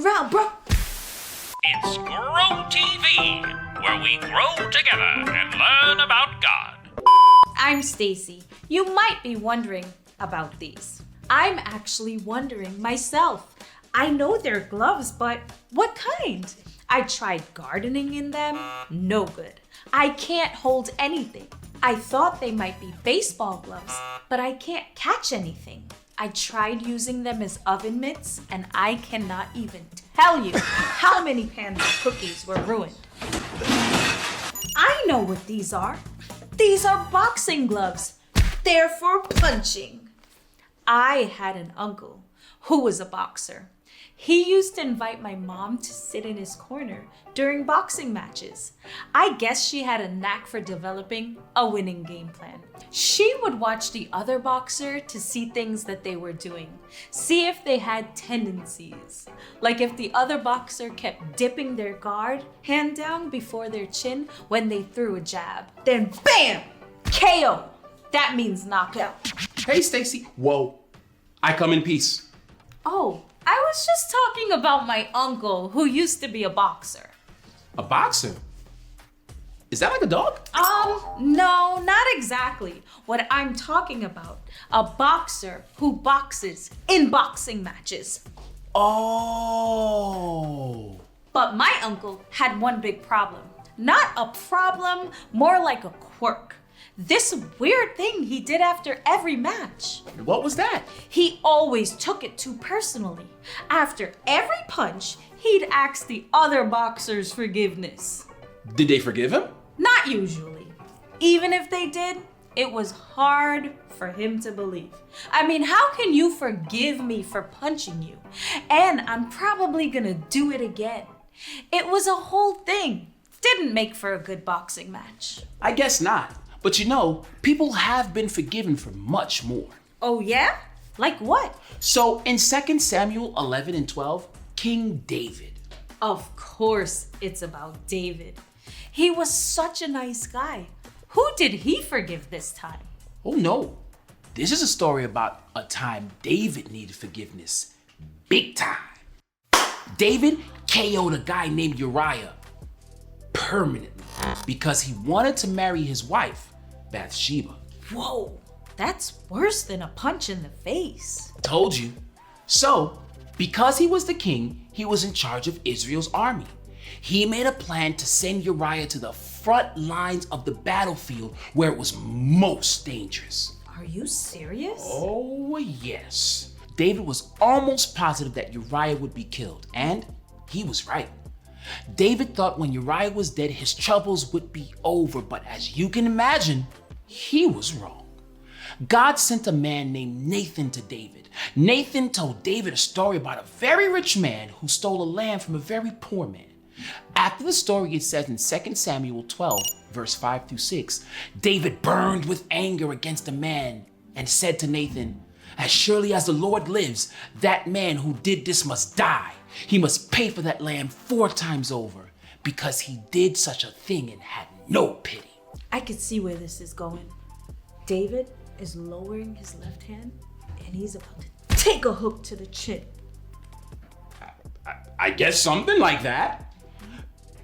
around, bro. It's Grow TV, where we grow together and learn about God. I'm Stacy. You might be wondering about these. I'm actually wondering myself. I know they're gloves, but what kind? I tried gardening in them, no good. I can't hold anything. I thought they might be baseball gloves, but I can't catch anything. I tried using them as oven mitts, and I cannot even tell you how many pans of cookies were ruined. I know what these are. These are boxing gloves. They're for punching. I had an uncle who was a boxer. He used to invite my mom to sit in his corner during boxing matches. I guess she had a knack for developing a winning game plan. She would watch the other boxer to see things that they were doing, see if they had tendencies. Like if the other boxer kept dipping their guard hand down before their chin when they threw a jab. Then bam! KO! That means knockout. Hey, Stacy. Whoa. I come in peace. Oh, I was just talking about my uncle who used to be a boxer. A boxer? Is that like a dog? No, not exactly. What I'm talking about, a boxer who boxes in boxing matches. Oh. But my uncle had one big problem. Not a problem, more like a quirk. This weird thing he did after every match. What was that? He always took it too personally. After every punch, he'd ask the other boxers forgiveness. Did they forgive him? Not usually. Even if they did, it was hard for him to believe. I mean, how can you forgive me for punching you? And I'm probably gonna do it again. It was a whole thing. Didn't make for a good boxing match. I guess not. But you know, people have been forgiven for much more. Oh yeah? Like what? So in 2 Samuel 11 and 12, King David. Of course it's about David. He was such a nice guy. Who did he forgive this time? Oh no, this is a story about a time David needed forgiveness. Big time. David KO'd a guy named Uriah permanently because he wanted to marry his wife, Bathsheba. Whoa, that's worse than a punch in the face. Told you. So, because he was the king, he was in charge of Israel's army. He made a plan to send Uriah to the front lines of the battlefield where it was most dangerous. Are you serious? Oh, yes. David was almost positive that Uriah would be killed, and he was right. David thought when Uriah was dead, his troubles would be over, but as you can imagine, he was wrong. God sent a man named Nathan to David. Nathan told David a story about a very rich man who stole a lamb from a very poor man. After the story, it says in 2 Samuel 12, verse 5 through 6, David burned with anger against the man and said to Nathan, "As surely as the Lord lives, that man who did this must die. He must pay for that lamb 4 times over because he did such a thing and had no pity." I could see where this is going. David is lowering his left hand and he's about to take a hook to the chin. I guess something like that.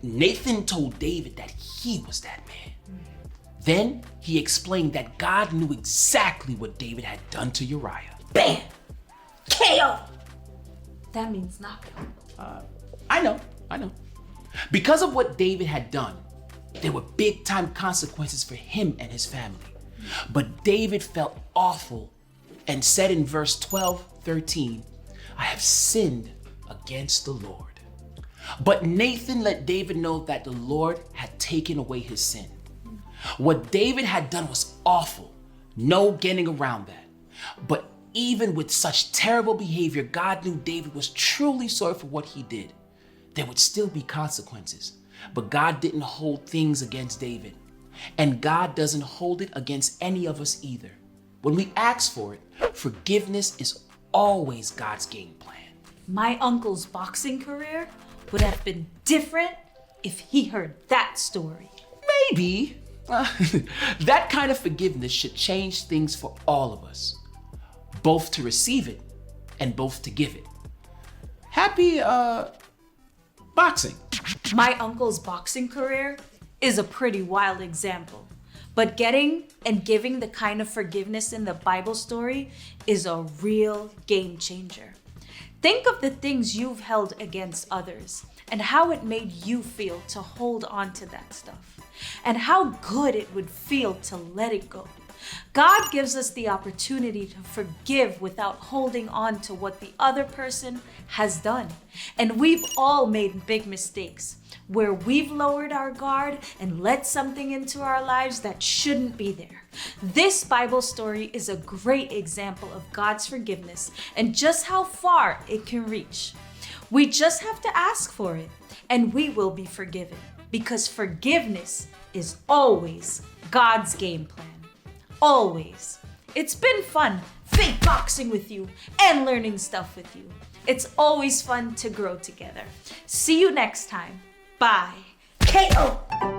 Nathan told David that he was that man. Then he explained that God knew exactly what David had done to Uriah. Bam! KO! That means knockout. I know. Because of what David had done, there were big time consequences for him and his family. But David felt awful and said in verse 12-13, "I have sinned against the Lord." But Nathan let David know that the Lord had taken away his sin. What David had done was awful. No getting around that. But even with such terrible behavior, God knew David was truly sorry for what he did. There would still be consequences, but God didn't hold things against David. And God doesn't hold it against any of us either. When we ask for it, forgiveness is always God's game plan. My uncle's boxing career would have been different if he heard that story. Maybe. That kind of forgiveness should change things for all of us, both to receive it and both to give it. happy boxing. My uncle's boxing career is a pretty wild example. But getting and giving the kind of forgiveness in the Bible story is a real game changer. Think of the things you've held against others and how it made you feel to hold on to that stuff, and how good it would feel to let it go. God gives us the opportunity to forgive without holding on to what the other person has done. And we've all made big mistakes where we've lowered our guard and let something into our lives that shouldn't be there. This Bible story is a great example of God's forgiveness and just how far it can reach. We just have to ask for it, and we will be forgiven, because forgiveness is always God's game plan. Always. It's been fun fake boxing with you and learning stuff with you. It's always fun to grow together. See you next time. Bye. KO.